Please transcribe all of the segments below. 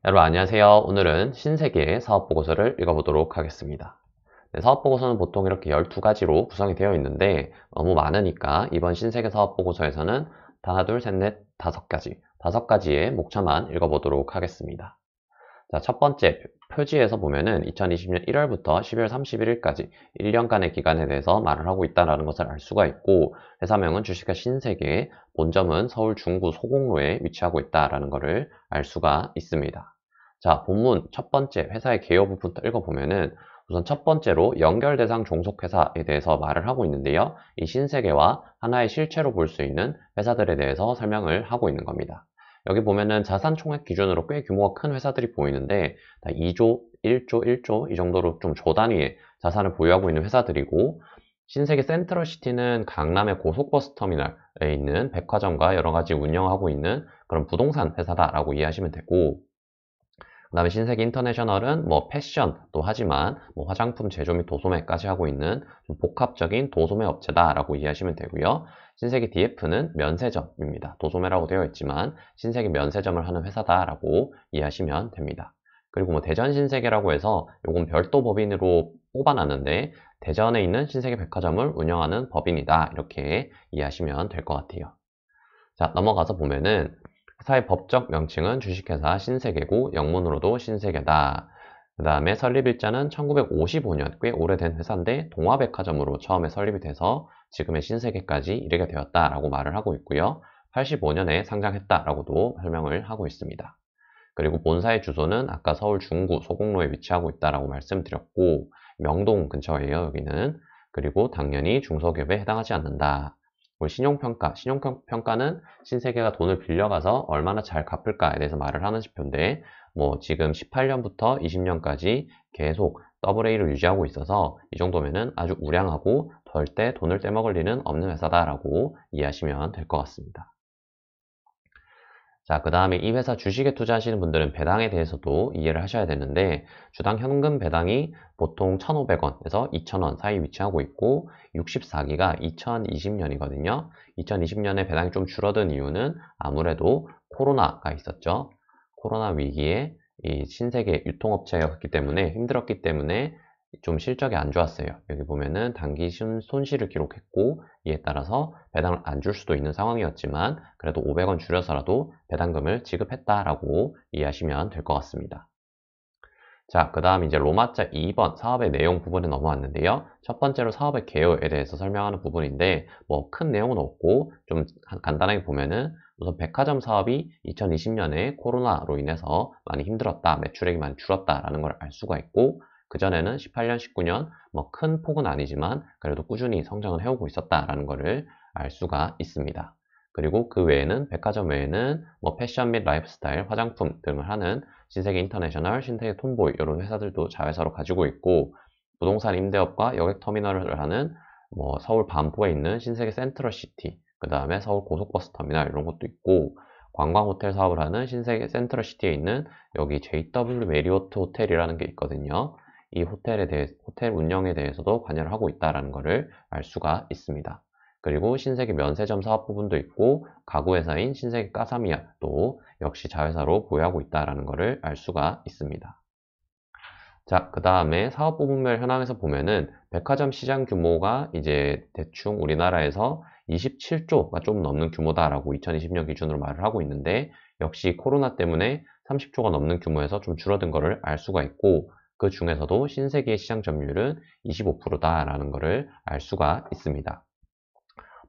여러분 안녕하세요. 오늘은 신세계의 사업보고서를 읽어보도록 하겠습니다. 네, 사업보고서는 보통 이렇게 12가지로 구성이 되어 있는데 너무 많으니까 이번 신세계 사업보고서에서는 하나, 둘, 셋, 넷, 5가지, 5가지의 목차만 읽어보도록 하겠습니다. 자, 첫 번째 표지에서 보면은 2020년 1월부터 12월 31일까지 1년간의 기간에 대해서 말을 하고 있다는 것을 알 수가 있고, 회사명은 주식회 신세계, 본점은 서울 중구 소공로에 위치하고 있다는 것을 알 수가 있습니다. 자, 본문 첫 번째 회사의 개요 부분부터 읽어보면은 우선 첫 번째로 연결 대상 종속회사에 대해서 말을 하고 있는데요. 이 신세계와 하나의 실체로 볼 수 있는 회사들에 대해서 설명을 하고 있는 겁니다. 여기 보면은 자산 총액 기준으로 꽤 규모가 큰 회사들이 보이는데 다 2조, 1조, 1조 이 정도로 좀 조 단위의 자산을 보유하고 있는 회사들이고, 신세계 센트럴시티는 강남의 고속버스 터미널에 있는 백화점과 여러 가지 운영하고 있는 그런 부동산 회사다라고 이해하시면 되고, 그 다음에 신세계 인터내셔널은 뭐 패션도 하지만 뭐 화장품 제조 및 도소매까지 하고 있는 좀 복합적인 도소매 업체다라고 이해하시면 되고요. 신세계 DF는 면세점입니다. 도소매라고 되어 있지만 신세계 면세점을 하는 회사다라고 이해하시면 됩니다. 그리고 뭐 대전 신세계라고 해서 요건 별도 법인으로 뽑아놨는데 대전에 있는 신세계 백화점을 운영하는 법인이다, 이렇게 이해하시면 될 것 같아요. 자, 넘어가서 보면은 회사의 법적 명칭은 주식회사 신세계고 영문으로도 신세계다. 그 다음에 설립일자는 1955년, 꽤 오래된 회사인데 동화백화점으로 처음에 설립이 돼서 지금의 신세계까지 이르게 되었다라고 말을 하고 있고요. 85년에 상장했다라고도 설명을 하고 있습니다. 그리고 본사의 주소는 아까 서울 중구 소공로에 위치하고 있다라고 말씀드렸고, 명동 근처예요, 여기는. 그리고 당연히 중소기업에 해당하지 않는다. 그리고 신용평가는 신세계가 돈을 빌려가서 얼마나 잘 갚을까에 대해서 말을 하는 지표인데, 뭐 지금 18년부터 20년까지 계속 AA를 유지하고 있어서 이 정도면은 아주 우량하고 절대 돈을 떼먹을 일은 없는 회사다라고 이해하시면 될 것 같습니다. 자, 그 다음에 이 회사 주식에 투자하시는 분들은 배당에 대해서도 이해를 하셔야 되는데, 주당 현금 배당이 보통 1,500원에서 2,000원 사이 위치하고 있고 64기가 2020년이거든요. 2020년에 배당이 좀 줄어든 이유는 아무래도 코로나가 있었죠. 코로나 위기에 이 신세계 유통업체였기 때문에 힘들었기 때문에 좀 실적이 안 좋았어요. 여기 보면은 단기 손실을 기록했고, 이에 따라서 배당을 안 줄 수도 있는 상황이었지만 그래도 500원 줄여서라도 배당금을 지급했다라고 이해하시면 될 것 같습니다. 자, 그 다음 이제 로마자 2번 사업의 내용 부분에 넘어왔는데요. 첫 번째로 사업의 개요에 대해서 설명하는 부분인데 뭐 큰 내용은 없고 좀 간단하게 보면은 우선 백화점 사업이 2020년에 코로나로 인해서 많이 힘들었다, 매출액이 많이 줄었다라는 걸 알 수가 있고, 그전에는 18년, 19년 뭐 큰 폭은 아니지만 그래도 꾸준히 성장을 해오고 있었다라는 것을 알 수가 있습니다. 그리고 그 외에는 백화점 외에는 뭐 패션 및 라이프스타일, 화장품 등을 하는 신세계 인터내셔널, 신세계 톰보이 이런 회사들도 자회사로 가지고 있고, 부동산 임대업과 여객터미널을 하는 뭐 서울 반포에 있는 신세계 센트럴시티, 그 다음에 서울 고속버스 터미널 이런 것도 있고, 관광 호텔 사업을 하는 신세계 센트럴시티에 있는 여기 JW 메리오트 호텔이라는 게 있거든요. 이 호텔 운영에 대해서도 관여를 하고 있다는 것을 알 수가 있습니다. 그리고 신세계 면세점 사업 부분도 있고, 가구 회사인 신세계 까사미아도 역시 자회사로 보유하고 있다는 것을 알 수가 있습니다. 자, 그 다음에 사업 부분별 현황에서 보면은 백화점 시장 규모가 이제 대충 우리나라에서 27조가 좀 넘는 규모다라고 2020년 기준으로 말을 하고 있는데, 역시 코로나 때문에 30조가 넘는 규모에서 좀 줄어든 것을 알 수가 있고, 그 중에서도 신세계의 시장 점유율은 25%다라는 것을 알 수가 있습니다.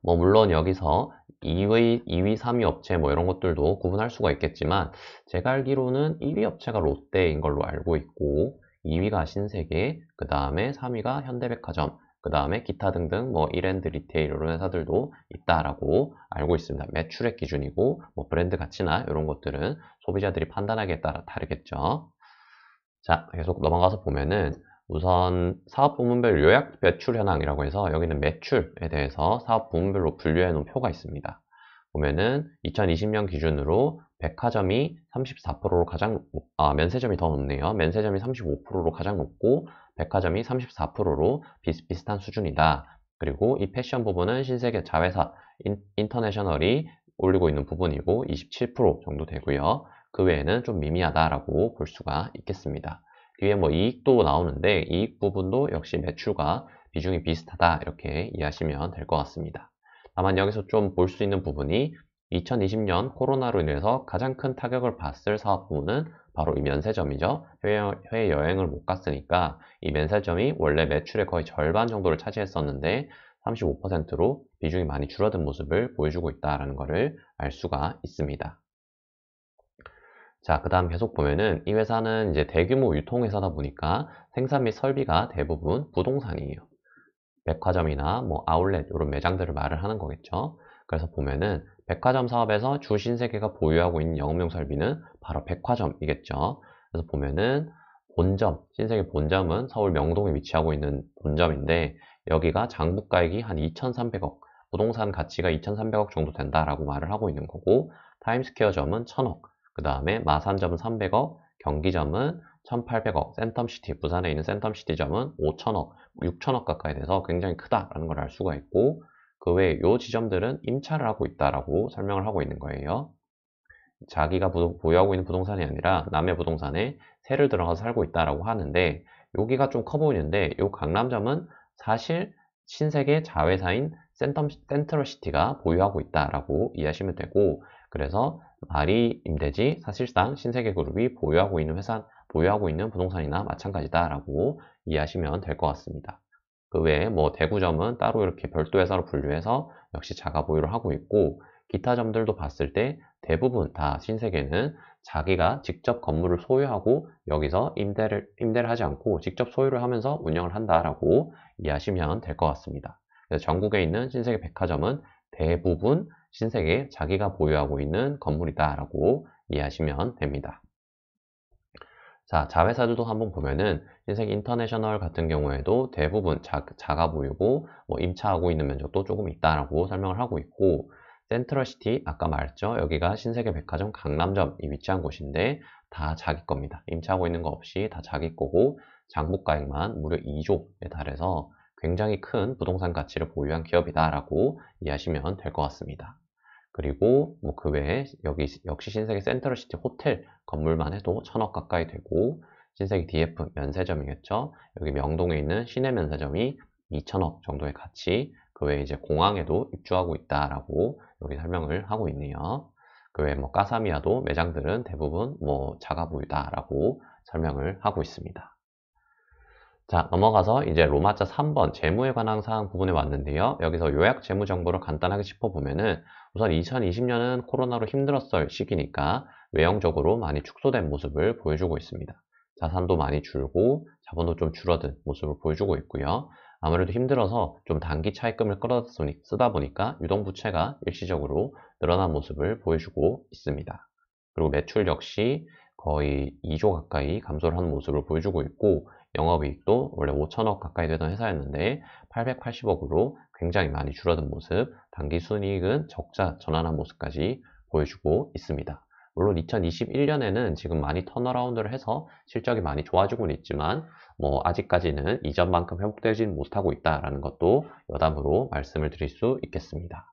뭐 물론 여기서 2위, 3위 업체 뭐 이런 것들도 구분할 수가 있겠지만, 제가 알기로는 1위 업체가 롯데인 걸로 알고 있고 2위가 신세계, 그 다음에 3위가 현대백화점, 그 다음에 기타 등등 뭐 이랜드 리테일 이런 회사들도 있다라고 알고 있습니다. 매출액 기준이고 뭐 브랜드 가치나 이런 것들은 소비자들이 판단하기에 따라 다르겠죠. 자, 계속 넘어가서 보면은 우선 사업 부문별 요약 매출 현황이라고 해서 여기는 매출에 대해서 사업 부문별로 분류해 놓은 표가 있습니다. 보면은 2020년 기준으로 백화점이 34%로 면세점이 더 높네요. 면세점이 35%로 가장 높고 백화점이 34%로 비슷비슷한 수준이다. 그리고 이 패션 부분은 신세계 자회사 인터내셔널이 올리고 있는 부분이고 27% 정도 되고요. 그 외에는 좀 미미하다라고 볼 수가 있겠습니다. 뒤에 뭐 이익도 나오는데 이익 부분도 역시 매출과 비중이 비슷하다 이렇게 이해하시면 될 것 같습니다. 다만 여기서 좀 볼 수 있는 부분이 2020년 코로나로 인해서 가장 큰 타격을 봤을 사업 부문은 바로 이 면세점이죠. 해외여행을 못 갔으니까 이 면세점이 원래 매출의 거의 절반 정도를 차지했었는데 35%로 비중이 많이 줄어든 모습을 보여주고 있다는 것을 알 수가 있습니다. 자, 그 다음 계속 보면은 이 회사는 이제 대규모 유통회사다 보니까 생산 및 설비가 대부분 부동산이에요. 백화점이나 뭐 아울렛 이런 매장들을 말을 하는 거겠죠. 그래서 보면은 백화점 사업에서 주 신세계가 보유하고 있는 영업용 설비는 바로 백화점이겠죠. 그래서 보면은 본점, 신세계 본점은 서울 명동에 위치하고 있는 본점인데 여기가 장부가액이 한 2,300억, 부동산 가치가 2,300억 정도 된다라고 말을 하고 있는 거고 타임스퀘어점은 1,000억, 그 다음에 마산점은 300억, 경기점은 1,800억, 센텀시티, 부산에 있는 센텀시티점은 5,000억, 6천억 가까이 돼서 굉장히 크다라는 걸 알 수가 있고 그 외에 이 지점들은 임차를 하고 있다라고 설명을 하고 있는 거예요. 자기가 보유하고 있는 부동산이 아니라 남의 부동산에 세를 들어가서 살고 있다라고 하는데 여기가 좀 커 보이는데 이 강남점은 사실 신세계 자회사인 센트럴시티가 보유하고 있다라고 이해하시면 되고 그래서 말이 임대지 사실상 신세계그룹이 보유하고 있는 부동산이나 마찬가지다라고 이해하시면 될 것 같습니다. 그 외에 뭐 대구점은 따로 이렇게 별도 회사로 분류해서 역시 자가 보유를 하고 있고 기타 점들도 봤을 때 대부분 다 신세계는 자기가 직접 건물을 소유하고 여기서 임대를 하지 않고 직접 소유를 하면서 운영을 한다라고 이해하시면 될 것 같습니다. 그래서 전국에 있는 신세계 백화점은 대부분 신세계 자기가 보유하고 있는 건물이다라고 이해하시면 됩니다. 자, 자회사들도 한번 보면은 신세계 인터내셔널 같은 경우에도 대부분 자가 보유고 뭐 임차하고 있는 면적도 조금 있다라고 설명을 하고 있고 센트럴시티 아까 말했죠. 여기가 신세계 백화점 강남점이 위치한 곳인데 다 자기 겁니다. 임차하고 있는 거 없이 다 자기 거고 장부가액만 무려 2조에 달해서 굉장히 큰 부동산 가치를 보유한 기업이다라고 이해하시면 될 것 같습니다. 그리고 뭐 그 외에 여기 역시 신세계 센트럴시티 호텔 건물만 해도 1,000억 가까이 되고 신세계 DF 면세점이겠죠. 여기 명동에 있는 시내 면세점이 2,000억 정도의 가치 그 외에 이제 공항에도 입주하고 있다라고 여기 설명을 하고 있네요. 그 외에 뭐 까사미아도 매장들은 대부분 뭐 자가 보유다라고 설명을 하고 있습니다. 자, 넘어가서 이제 로마자 3번 재무에 관한 사항 부분에 왔는데요. 여기서 요약 재무 정보를 간단하게 짚어보면은 우선 2020년은 코로나로 힘들었을 시기니까 외형적으로 많이 축소된 모습을 보여주고 있습니다. 자산도 많이 줄고 자본도 좀 줄어든 모습을 보여주고 있고요. 아무래도 힘들어서 좀 단기 차입금을 쓰다 보니까 유동부채가 일시적으로 늘어난 모습을 보여주고 있습니다. 그리고 매출 역시 거의 2조 가까이 감소를 한 모습을 보여주고 있고 영업이익도 원래 5천억 가까이 되던 회사였는데 880억으로 굉장히 많이 줄어든 모습, 단기 순이익은 적자 전환한 모습까지 보여주고 있습니다. 물론 2021년에는 지금 많이 턴어라운드를 해서 실적이 많이 좋아지고는 있지만 뭐 아직까지는 이전만큼 회복되지 못하고 있다는 것도 여담으로 말씀을 드릴 수 있겠습니다.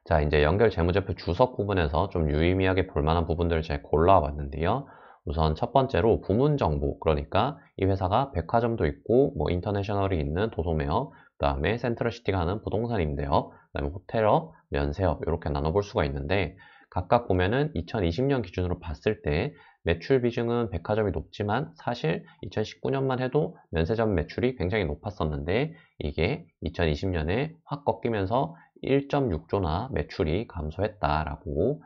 자, 이제 연결 재무제표 주석 부분에서 좀 유의미하게 볼 만한 부분들을 제가 골라와 봤는데요. 우선 첫 번째로 부문 정보, 그러니까 이 회사가 백화점도 있고 뭐 인터내셔널이 있는 도소매업, 그 다음에 센트럴시티가 하는 부동산 임대업, 그 다음에 호텔업, 면세업 이렇게 나눠볼 수가 있는데 각각 보면은 2020년 기준으로 봤을 때 매출 비중은 백화점이 높지만 사실 2019년만 해도 면세점 매출이 굉장히 높았었는데 이게 2020년에 확 꺾이면서 1.6조나 매출이 감소했다라고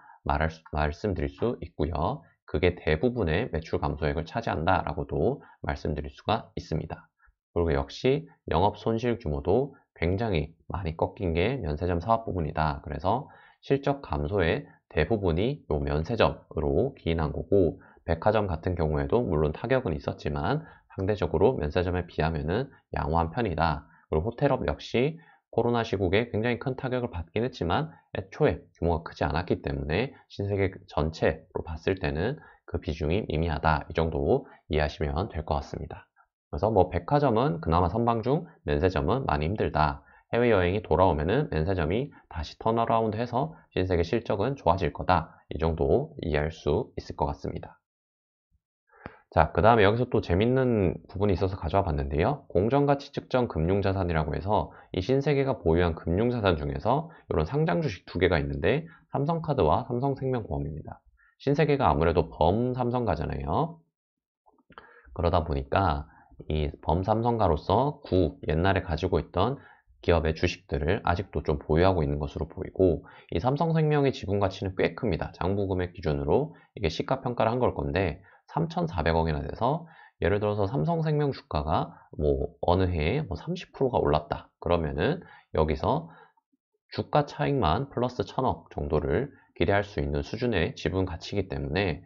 말씀드릴 수 있고요. 그게 대부분의 매출 감소액을 차지한다라고도 말씀드릴 수가 있습니다. 그리고 역시 영업 손실 규모도 굉장히 많이 꺾인 게 면세점 사업 부분이다. 그래서 실적 감소의 대부분이 이 면세점으로 기인한 거고 백화점 같은 경우에도 물론 타격은 있었지만 상대적으로 면세점에 비하면은 양호한 편이다. 그리고 호텔업 역시 코로나 시국에 굉장히 큰 타격을 받긴 했지만 애초에 규모가 크지 않았기 때문에 신세계 전체로 봤을 때는 그 비중이 미미하다 이 정도 이해하시면 될 것 같습니다. 그래서 뭐 백화점은 그나마 선방 중 면세점은 많이 힘들다 해외여행이 돌아오면은 면세점이 다시 턴어라운드 해서 신세계 실적은 좋아질 거다. 이 정도 이해할 수 있을 것 같습니다. 자, 그 다음에 여기서 또 재밌는 부분이 있어서 가져와 봤는데요. 공정가치 측정 금융자산이라고 해서 이 신세계가 보유한 금융자산 중에서 이런 상장 주식 두 개가 있는데 삼성카드와 삼성생명보험입니다. 신세계가 아무래도 범삼성가잖아요. 그러다 보니까 이 범삼성가로서 옛날에 가지고 있던 기업의 주식들을 아직도 좀 보유하고 있는 것으로 보이고, 이 삼성생명의 지분 가치는 꽤 큽니다. 장부금액 기준으로 이게 시가평가를 한 걸 건데 3,400억이나 돼서, 예를 들어서 삼성생명 주가가 뭐 어느 해에 뭐 30%가 올랐다 그러면은 여기서 주가 차익만 플러스 1,000억 정도를 기대할 수 있는 수준의 지분 가치이기 때문에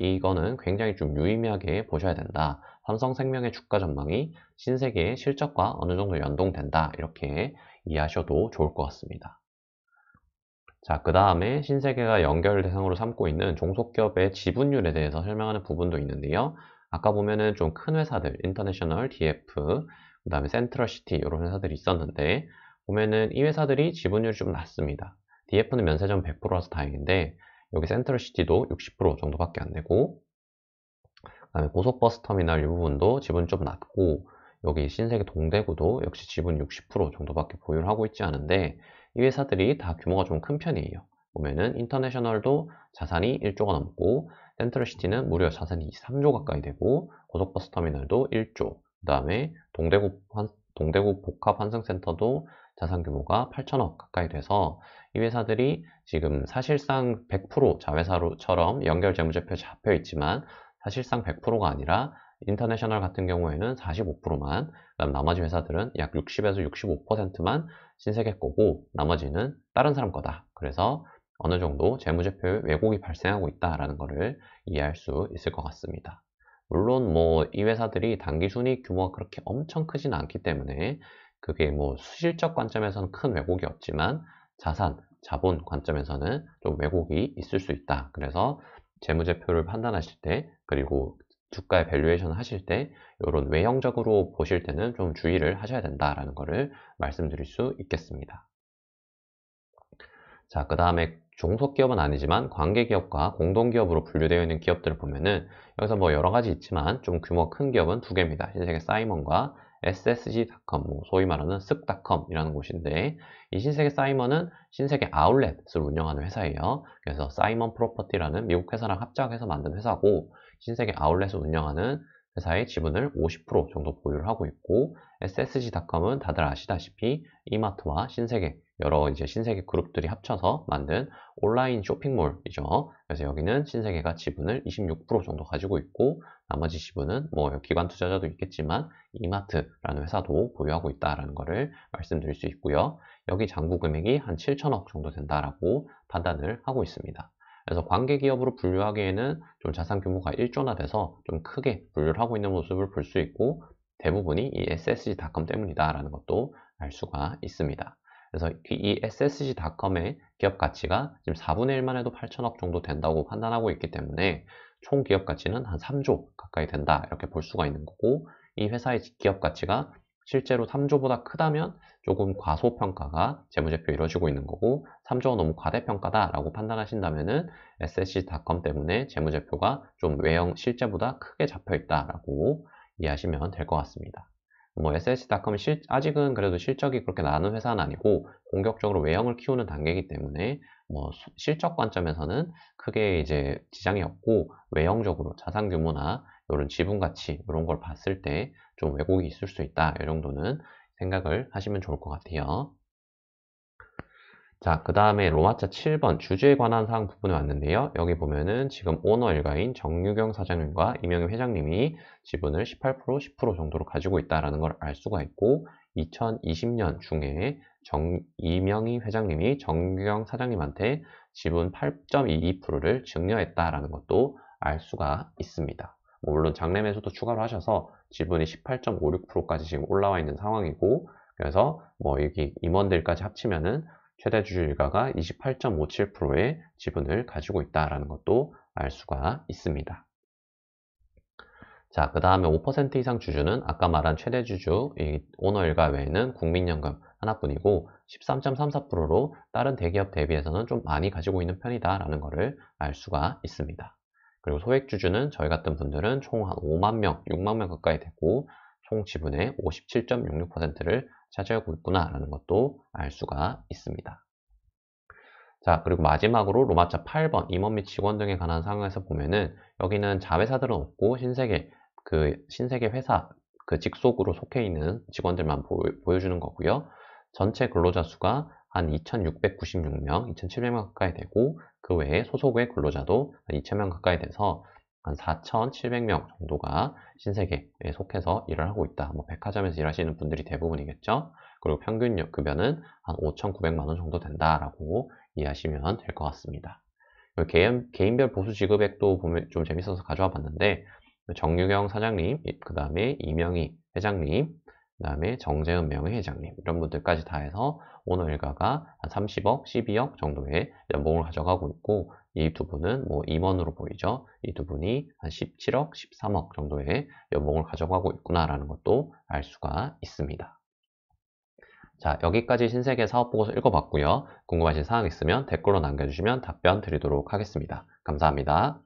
이거는 굉장히 좀 유의미하게 보셔야 된다. 삼성생명의 주가 전망이 신세계의 실적과 어느 정도 연동된다. 이렇게 이해하셔도 좋을 것 같습니다. 자, 그 다음에 신세계가 연결 대상으로 삼고 있는 종속기업의 지분율에 대해서 설명하는 부분도 있는데요. 아까 보면은 좀 큰 회사들, 인터내셔널, DF, 그 다음에 센트럴시티 이런 회사들이 있었는데, 보면은 이 회사들이 지분율이 좀 낮습니다. DF는 면세점 100%라서 다행인데, 여기 센트럴시티도 60% 정도밖에 안 되고, 그 다음에 고속버스 터미널 이 부분도 지분 좀 낮고, 여기 신세계 동대구도 역시 지분 60% 정도밖에 보유를 하고 있지 않은데, 이 회사들이 다 규모가 좀 큰 편이에요. 보면은 인터내셔널도 자산이 1조가 넘고, 센트럴시티는 무려 자산이 3조 가까이 되고, 고속버스 터미널도 1조, 그 다음에 동대구 복합환승센터도 자산 규모가 8천억 가까이 돼서, 이 회사들이 지금 사실상 100% 자회사로처럼 연결 재무제표에 잡혀 있지만 사실상 100%가 아니라 인터내셔널 같은 경우에는 45%만, 그다음 나머지 회사들은 약 60에서 65%만 신세계 거고 나머지는 다른 사람 거다. 그래서 어느 정도 재무제표에 왜곡이 발생하고 있다라는 것을 이해할 수 있을 것 같습니다. 물론 뭐 이 회사들이 당기 순이익 규모가 그렇게 엄청 크진 않기 때문에 그게 뭐 실적 관점에서는 큰 왜곡이 없지만 자본 관점에서는 좀 왜곡이 있을 수 있다. 그래서 재무제표를 판단하실 때, 그리고 주가의 밸류에이션 하실 때 이런 외형적으로 보실 때는 좀 주의를 하셔야 된다라는 것을 말씀드릴 수 있겠습니다. 자, 그 다음에 종속기업은 아니지만 관계기업과 공동기업으로 분류되어 있는 기업들을 보면은 여기서 뭐 여러 가지 있지만 좀 규모 큰 기업은 두 개입니다. 신세계 사이먼과 SSG닷컴, 소위 말하는 쓱닷컴이라는 곳인데, 이 신세계 사이먼은 신세계 아울렛을 운영하는 회사예요. 그래서 사이먼 프로퍼티라는 미국 회사랑 합작해서 만든 회사고, 신세계 아울렛을 운영하는 회사의 지분을 50% 정도 보유를 하고 있고, SSG닷컴은 다들 아시다시피 이마트와 신세계, 여러 이제 신세계 그룹들이 합쳐서 만든 온라인 쇼핑몰이죠. 그래서 여기는 신세계가 지분을 26% 정도 가지고 있고, 나머지 지분은 뭐 기관 투자자도 있겠지만 이마트라는 회사도 보유하고 있다라는 것을 말씀드릴 수 있고요. 여기 장부 금액이 한 7천억 정도 된다라고 판단을 하고 있습니다. 그래서 관계기업으로 분류하기에는 좀 자산 규모가 1조나 돼서 좀 크게 분류를 하고 있는 모습을 볼 수 있고, 대부분이 이 SSG닷컴 때문이다라는 것도 알 수가 있습니다. 그래서 이 SSG닷컴의 기업 가치가 지금 4분의 1만 해도 8천억 정도 된다고 판단하고 있기 때문에 총 기업 가치는 한 3조 가까이 된다 이렇게 볼 수가 있는 거고, 이 회사의 기업 가치가 실제로 3조보다 크다면 조금 과소평가가 재무제표에 이루어지고 있는 거고, 3조가 너무 과대평가다라고 판단하신다면은 SSG닷컴 때문에 재무제표가 좀 외형 실제보다 크게 잡혀 있다라고 이해하시면 될 것 같습니다. 뭐 SS닷컴이 아직은 그래도 실적이 그렇게 나는 회사는 아니고 본격적으로 외형을 키우는 단계이기 때문에 뭐 실적 관점에서는 크게 이제 지장이 없고, 외형적으로 자산 규모나 이런 지분 가치 이런 걸 봤을 때 좀 왜곡이 있을 수 있다. 이 정도는 생각을 하시면 좋을 것 같아요. 자, 그 다음에 로마자 7번 주주에 관한 사항 부분에 왔는데요. 여기 보면은 지금 오너 일가인 정유경 사장님과 이명희 회장님이 지분을 18%, 10% 정도로 가지고 있다는 걸 알 수가 있고, 2020년 중에 이명희 회장님이 정유경 사장님한테 지분 8.22%를 증여했다라는 것도 알 수가 있습니다. 물론 장래 매수도 추가로 하셔서 지분이 18.56%까지 지금 올라와 있는 상황이고, 그래서 뭐 여기 임원들까지 합치면은 최대 주주 일가가 28.57%의 지분을 가지고 있다는 것도 알 수가 있습니다. 자, 그 다음에 5% 이상 주주는 아까 말한 최대 주주, 이 오너 일가 외에는 국민연금 하나뿐이고 13.34%로 다른 대기업 대비해서는 좀 많이 가지고 있는 편이다라는 것을 알 수가 있습니다. 그리고 소액 주주는 저희 같은 분들은 총 한 5만 명, 6만 명 가까이 되고 총 지분의 57.66%를 차지하고 있구나라는 것도 알 수가 있습니다. 자, 그리고 마지막으로 로마자 8번 임원 및 직원 등에 관한 사항에서 보면은 여기는 자회사들은 없고 신세계 회사 그 직속으로 속해 있는 직원들만 보여주는 거고요. 전체 근로자 수가 한 2,696명, 2,700명 가까이 되고 그 외에 소속의 근로자도 한 2,000명 가까이 돼서 한 4,700명 정도가 신세계에 속해서 일을 하고 있다. 뭐 백화점에서 일하시는 분들이 대부분이겠죠. 그리고 평균 급여는 한 5,900만 원 정도 된다라고 이해하시면 될 것 같습니다. 개인별 보수 지급액도 보면 좀 재밌어서 가져와 봤는데 정유경 사장님, 그 다음에 이명희 회장님, 그 다음에 정재은 명예회장님 이런 분들까지 다 해서 오너 일가가 한 30억, 12억 정도의 연봉을 가져가고 있고 이 두 분은 뭐 임원으로 보이죠. 이 두 분이 한 17억, 13억 정도의 연봉을 가져가고 있구나라는 것도 알 수가 있습니다. 자, 여기까지 신세계 사업보고서 읽어봤고요. 궁금하신 사항 있으면 댓글로 남겨주시면 답변 드리도록 하겠습니다. 감사합니다.